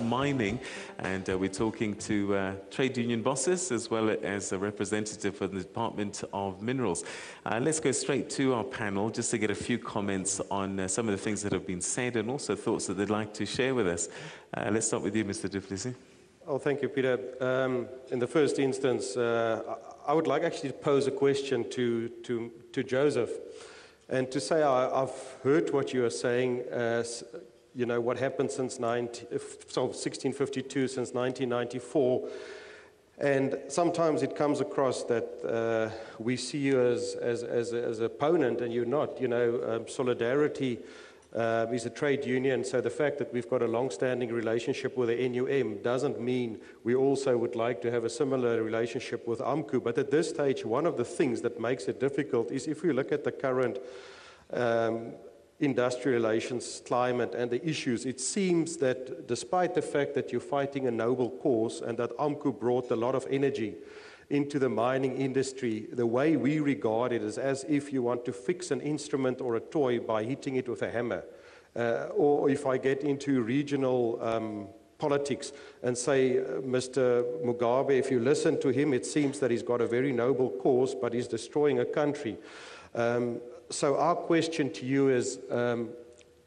mining, and we're talking to trade union bosses as well as a representative for the Department of Minerals. Let's go straight to our panel just to get a few comments on some of the things that have been said and also thoughts that they'd like to share with us. Let's start with you, Mr. Du Plessis. Oh, thank you, Peter. In the first instance, I would like actually to pose a question to Joseph and to say I've heard what you are saying. You know, what happened since 1652, since 1994. And sometimes it comes across that we see you as an opponent, and you're not. You know, Solidarity is a trade union, so the fact that we've got a long-standing relationship with the NUM doesn't mean we also would like to have a similar relationship with AMCU. But at this stage, one of the things that makes it difficult is if we look at the current industrial relations climate and the issues, it seems that despite the fact that you're fighting a noble cause and that AMCU brought a lot of energy into the mining industry, the way we regard it is as if you want to fix an instrument or a toy by hitting it with a hammer. Or if I get into regional politics and say, Mr. Mugabe, if you listen to him, it seems that he's got a very noble cause, but he's destroying a country. So our question to you is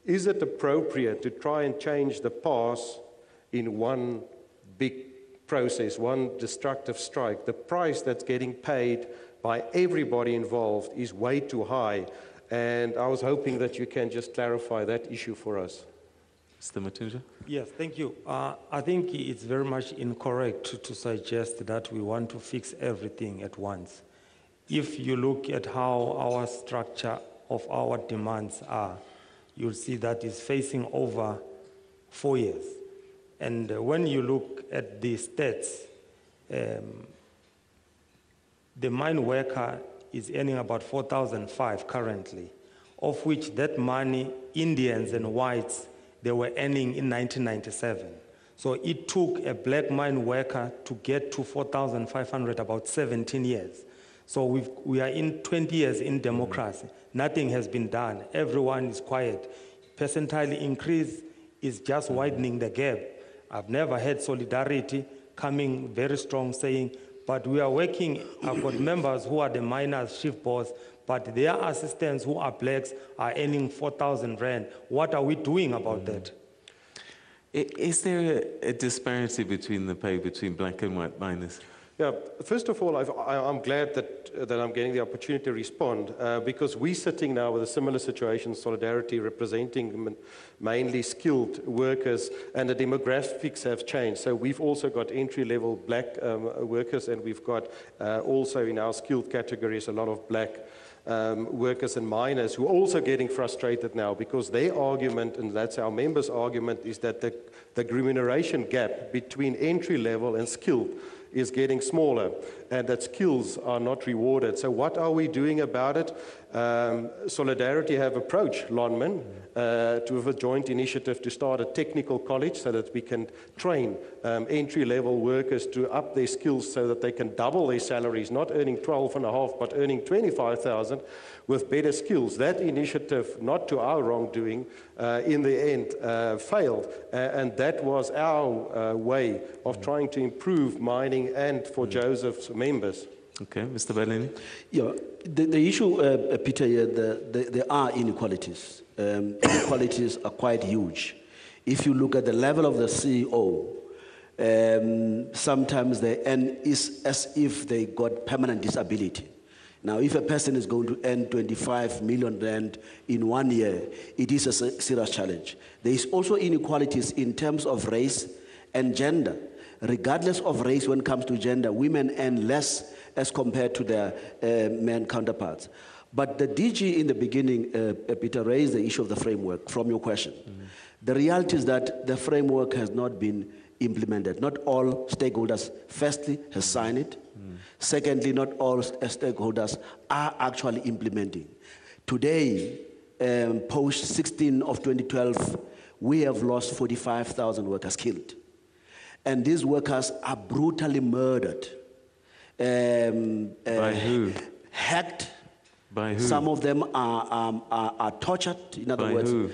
it appropriate to try and change the past in one big process, one destructive strike? The price that's getting paid by everybody involved is way too high, and I was hoping that you can just clarify that issue for us. Mr. Mathunjwa? Yes, thank you. I think it's very much incorrect to suggest that we want to fix everything at once. If you look at how our structure of our demands are, you'll see that it's facing over 4 years. And when you look at the stats, the mine worker is earning about 4,500 currently, of which that money, Indians and whites, they were earning in 1997. So it took a black mine worker to get to 4,500, about 17 years. So we are in 20 years in democracy. Nothing has been done. Everyone is quiet. Percentile increase is just widening the gap. I've never heard Solidarity coming very strong saying, but we are working, I've got members who are the miners, shift boss, but their assistants who are blacks are earning 4,000 rand. What are we doing about that? Is there a disparity between the pay between black and white miners? Yeah, first of all, I'm glad that I'm getting the opportunity to respond because we're sitting now with a similar situation, Solidarity representing mainly skilled workers, and the demographics have changed. So we've also got entry-level black workers, and we've got also in our skilled categories a lot of black workers and miners who are also getting frustrated now because their argument, and that's our members' argument, is that the remuneration gap between entry-level and skilled is getting smaller, and that skills are not rewarded. So what are we doing about it? Solidarity have approached Lonmin to have a joint initiative to start a technical college so that we can train entry-level workers to up their skills so that they can double their salaries, not earning 12.5, but earning 25,000 with better skills. That initiative, not to our wrongdoing, in the end failed, and that was our way of trying to improve mining and for Joseph's members. Okay, Mr. Baleni? Yeah, the issue, Peter, there are inequalities. Inequalities are quite huge. If you look at the level of the CEO, sometimes they earn is as if they got permanent disability. Now, if a person is going to earn 25 million rand in 1 year, it is a serious challenge. There is also inequalities in terms of race and gender. Regardless of race, when it comes to gender, women earn less as compared to their men counterparts. But the DG in the beginning, Peter, raised the issue of the framework from your question. The reality is that the framework has not been implemented. Not all stakeholders, firstly, have signed it. Secondly, not all stakeholders are actually implementing. Today, post 16 of 2012, we have lost 45,000 workers killed. And these workers are brutally murdered. By who? Hacked. By who? Some of them are tortured. In other By words, who?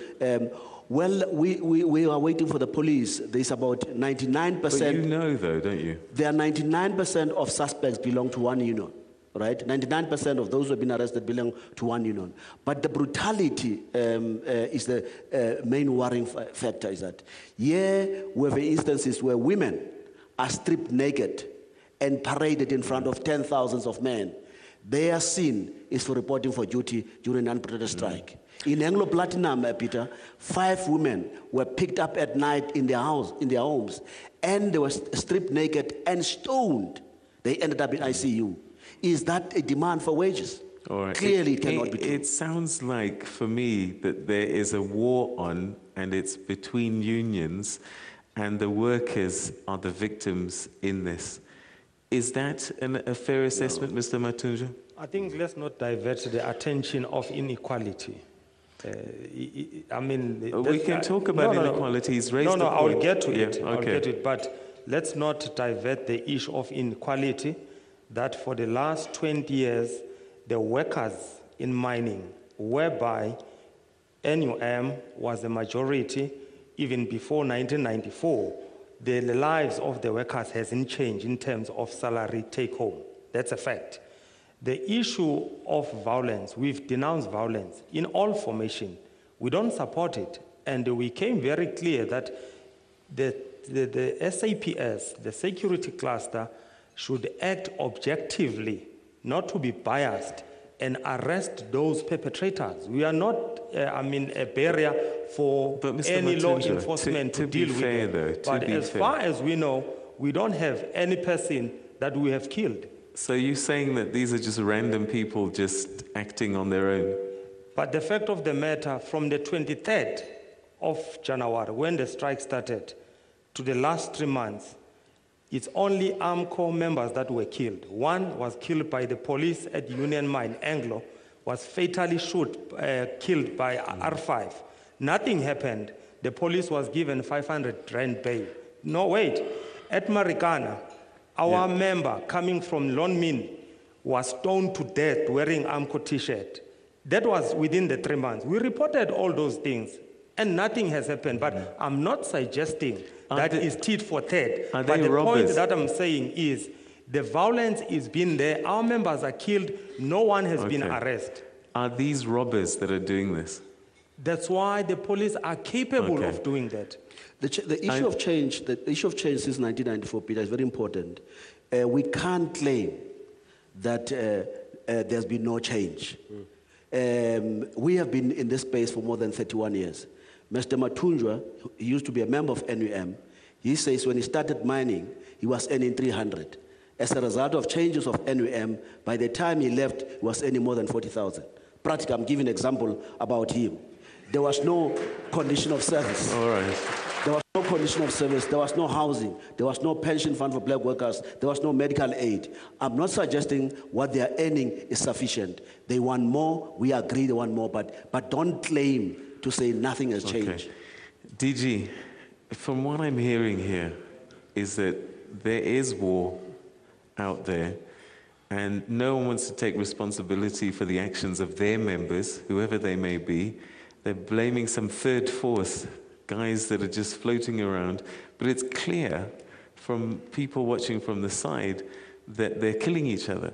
Well, we are waiting for the police. There's about 99%. But you know, though, don't you? There are 99% of suspects belong to one union, right? 99% of those who have been arrested belong to one union. But the brutality is the main worrying factor. Is that we have instances where women are stripped naked and paraded in front of 10,000s of men. Their sin is for reporting for duty during an unprotected strike. In Anglo Platinum, Peter, 5 women were picked up at night in their homes, and they were stripped naked and stoned. They ended up in ICU. Is that a demand for wages? All right. Clearly, it cannot be true. It sounds like, for me, that there is a war on, and it's between unions, and the workers are the victims in this. Is that a fair assessment, Mr. Mathunjwa? I think let's not divert the attention of inequality. I mean, we can talk about inequalities. No, I'll get to it. Yeah, I'll okay. get to it. But let's not divert the issue of inequality. That for the last 20 years, the workers in mining, whereby NUM was the majority, even before 1994, the lives of the workers hasn't changed in terms of salary take home. That's a fact. The issue of violence, we've denounced violence in all formation. We don't support it. And we came very clear that the SAPS, the security cluster, should act objectively, not to be biased, and arrest those perpetrators. We are not, a barrier for any law enforcement to deal with it. But as far as we know, we don't have any person that we have killed. So you're saying that these are just random people just acting on their own? But the fact of the matter, from the 23rd of January, when the strike started, to the last 3 months, it's only AMCU members that were killed. One was killed by the police at Union Mine, Anglo, was fatally killed by R5. Nothing happened. The police was given 500 rand bail. No, wait. At Marikana, our member coming from Lonmin was stoned to death wearing AMCU t-shirt. That was within the 3 months. We reported all those things, and nothing has happened. But I'm not suggesting that is tit for tat. But the point that I'm saying is the violence is being there. Our members are killed. No one has been arrested. Are these robbers that are doing this? That's why the police are capable of doing that. The issue of change, since 1994, Peter, is very important. We can't claim that there's been no change. We have been in this space for more than 31 years. Mr. Mathunjwa, he used to be a member of NUM. He says when he started mining, he was earning 300. As a result of changes of NUM, by the time he left, he was earning more than 40,000. Practically, I'm giving an example about him. There was no condition of service. All right. There was no condition of service. There was no housing. There was no pension fund for black workers. There was no medical aid. I'm not suggesting what they are earning is sufficient. They want more. We agree they want more. But don't claim to say nothing has changed. DG, from what I'm hearing here is that there is war out there, and no one wants to take responsibility for the actions of their members, whoever they may be. They're blaming some third force, guys that are just floating around. But it's clear from people watching from the side that they're killing each other.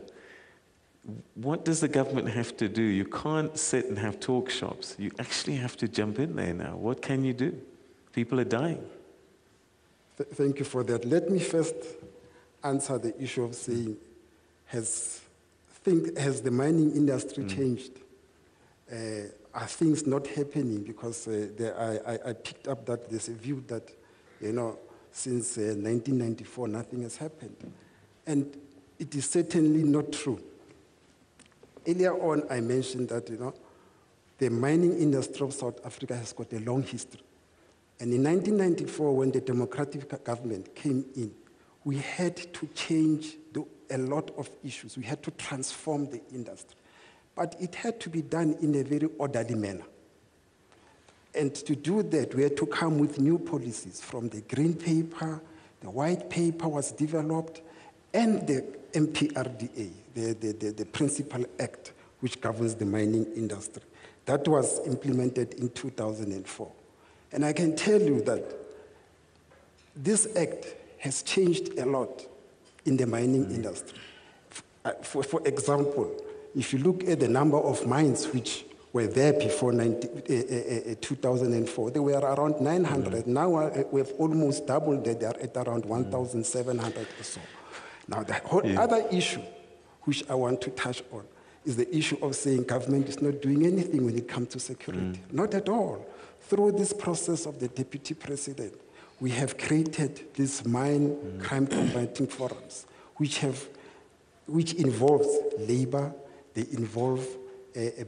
What does the government have to do? You can't sit and have talk shops. You actually have to jump in there now. What can you do? People are dying. Thank you for that. Let me first answer the issue of saying, has the mining industry changed? Are things not happening? Because I picked up that there's a view that, since 1994, nothing has happened. And it is certainly not true. Earlier on, I mentioned that, the mining industry of South Africa has got a long history. And in 1994, when the democratic government came in, we had to change a lot of issues. We had to transform the industry. But it had to be done in a very orderly manner. And to do that, we had to come with new policies. From the green paper, the white paper was developed, and the MPRDA, the Principal Act, which governs the mining industry. That was implemented in 2004. And I can tell you that this act has changed a lot in the mining industry. For example, if you look at the number of mines which were there before 2004, they were around 900. Now we've almost doubled that. They are at around 1,700 or so. Now, the whole other issue which I want to touch on is the issue of saying government is not doing anything when it comes to security. Not at all. Through this process of the deputy president, we have created these mine crime combating forums, which involves labor, they involve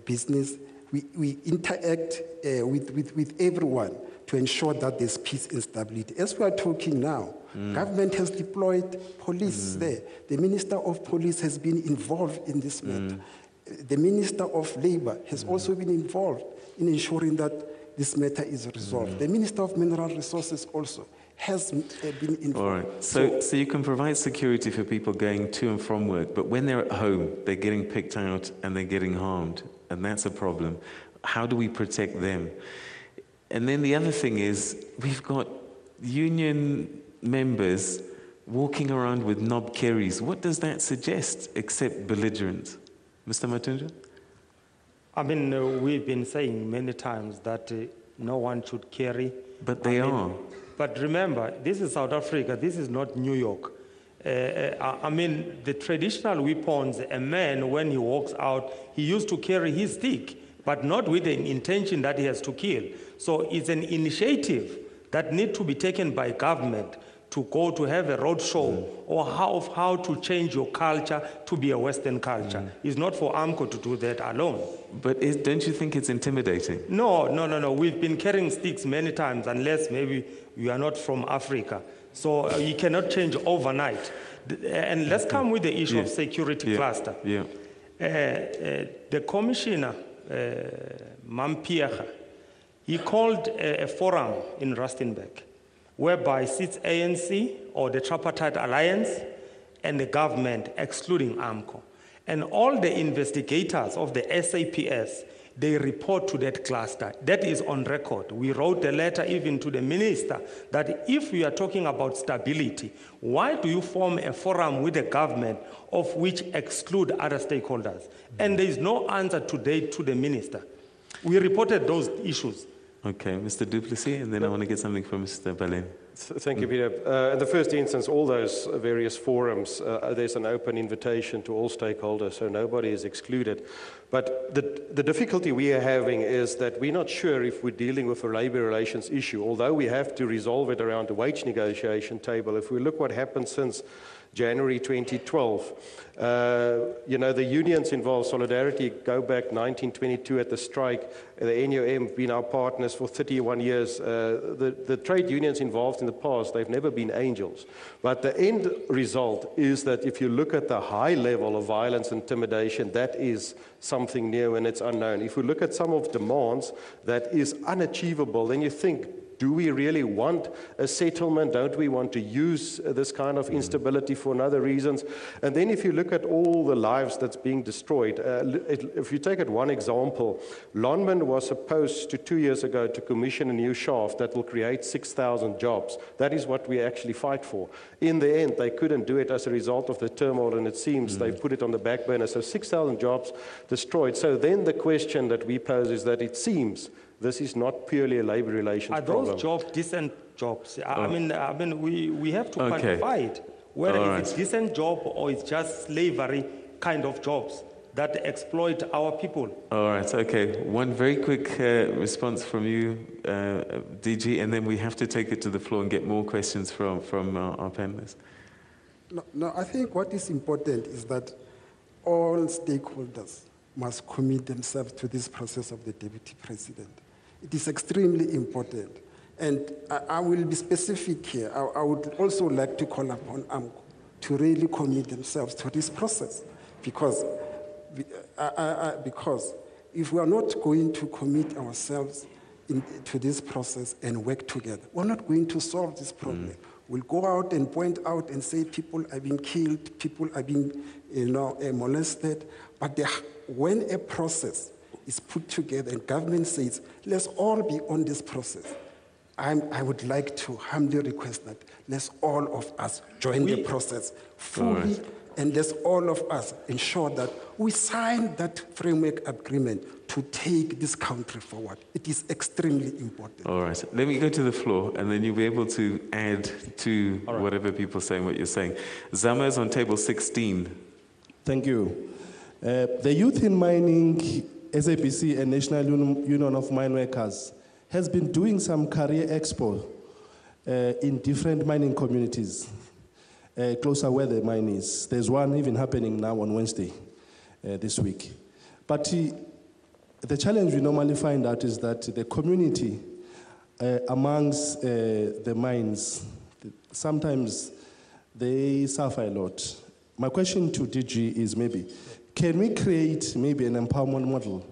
business. We interact with everyone to ensure that there's peace and stability. As we are talking now, government has deployed police there. The Minister of Police has been involved in this matter. The Minister of Labor has also been involved in ensuring that this matter is resolved. The Minister of Mineral Resources also has been involved. All right. So you can provide security for people going to and from work, but when they're at home, they're getting picked out and they're getting harmed, and that's a problem. How do we protect them? And then the other thing is, we've got union members walking around with knob kerries. What does that suggest except belligerence? Mr. Mathunjwa? I mean, we've been saying many times that no one should carry. But they are. But remember, this is South Africa. This is not New York. I mean, the traditional weapons, a man, when he walks out, he used to carry his stick, but not with the intention that he has to kill. So it's an initiative that needs to be taken by government to go to have a road show or how to change your culture to be a Western culture. It's not for AMCU to do that alone. But don't you think it's intimidating? No. We've been carrying sticks many times, unless maybe you are not from Africa. So you cannot change overnight. And let's come with the issue of security cluster. The commissioner, Mampiega, he called a forum in Rustenburg, whereby sits ANC or the Tripartite Alliance and the government, excluding AMCU. And all the investigators of the SAPS, they report to that cluster. That is on record. We wrote a letter even to the minister that if we are talking about stability, why do you form a forum with the government of which exclude other stakeholders? And there is no answer today to the minister. We reported those issues. Okay, Mr. Du Plessis, and then I want to get something from Mr. Baleni. Thank you, Peter. In the first instance, all those various forums, there's an open invitation to all stakeholders, so nobody is excluded. But the difficulty we are having is that we're not sure if we're dealing with a labor relations issue, although we have to resolve it around the wage negotiation table. If we look what happened since January 2012. The unions involved, Solidarity, go back 1922 at the strike. The NUM have been our partners for 31 years. The trade unions involved in the past, they've never been angels. But the end result is that if you look at the high level of violence and intimidation, that is something new and it's unknown. If we look at some of demands that is unachievable, then you think, do we really want a settlement? Don't we want to use this kind of instability for other reasons? And then if you look at all the lives that's being destroyed, if you take it one example, Lonmin was supposed to 2 years ago to commission a new shaft that will create 6,000 jobs. That is what we actually fight for. In the end, they couldn't do it as a result of the turmoil, and it seems they put it on the back burner. So 6,000 jobs destroyed. So then the question that we pose is that it seems this is not purely a labor relations problem. Are those jobs decent jobs? I mean, we have to quantify it. Whether it's a decent job or it's just slavery kind of jobs that exploit our people. All right, okay. One very quick response from you, DG, and then we have to take it to the floor and get more questions from our panelists. No, I think what is important is that all stakeholders must commit themselves to this process of the deputy president. It is extremely important. And I will be specific here. I would also like to call upon AMCU to really commit themselves to this process. Because if we are not going to commit ourselves to this process and work together, we're not going to solve this problem. We'll go out and point out and say people are being killed, people are being molested. But when a process is put together and government says, let's all be on this process, I would like to humbly request that let's all of us join the process fully, and let's all of us ensure that we sign that framework agreement to take this country forward. It is extremely important. All right. Let me go to the floor, and then you'll be able to add to whatever people are saying, what you're saying. Zama is on table 16. Thank you. The Youth in Mining, SABC, and National Union of Mine Workers has been doing some career expo in different mining communities, closer where the mine is. There's one even happening now on Wednesday this week. But the challenge we normally find out is that the community amongst the mines, sometimes they suffer a lot. My question to DG is maybe, can we create maybe an empowerment model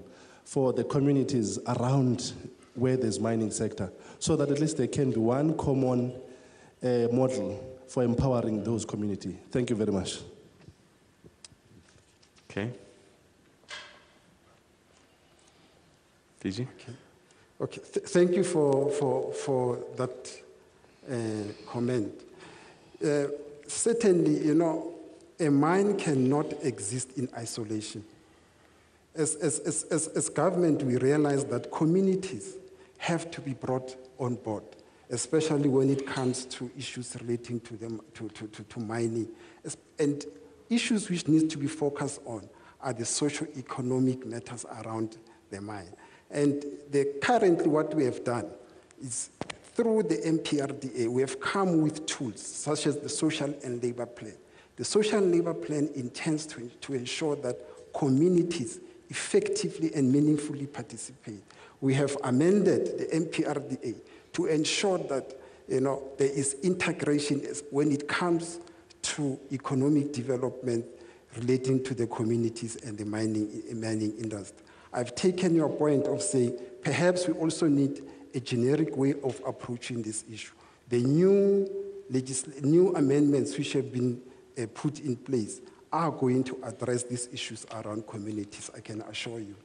for the communities around where there's mining sector, so that at least there can be one common model for empowering those communities? Thank you very much. Okay. DG? Okay. Thank you for that comment. Certainly, you know, a mine cannot exist in isolation. As government, we realize that communities have to be brought on board, especially when it comes to issues relating to them to mining. And issues which need to be focused on are the socio-economic matters around the mine. And currently what we have done is, through the MPRDA, we have come with tools such as the social and labor plan. The social and labor plan intends to ensure that communities effectively and meaningfully participate. We have amended the MPRDA to ensure that, you know, there is integration when it comes to economic development relating to the communities and the mining industry. I've taken your point of saying perhaps we also need a generic way of approaching this issue. The new amendments which have been put in place are going to address these issues around communities, I can assure you.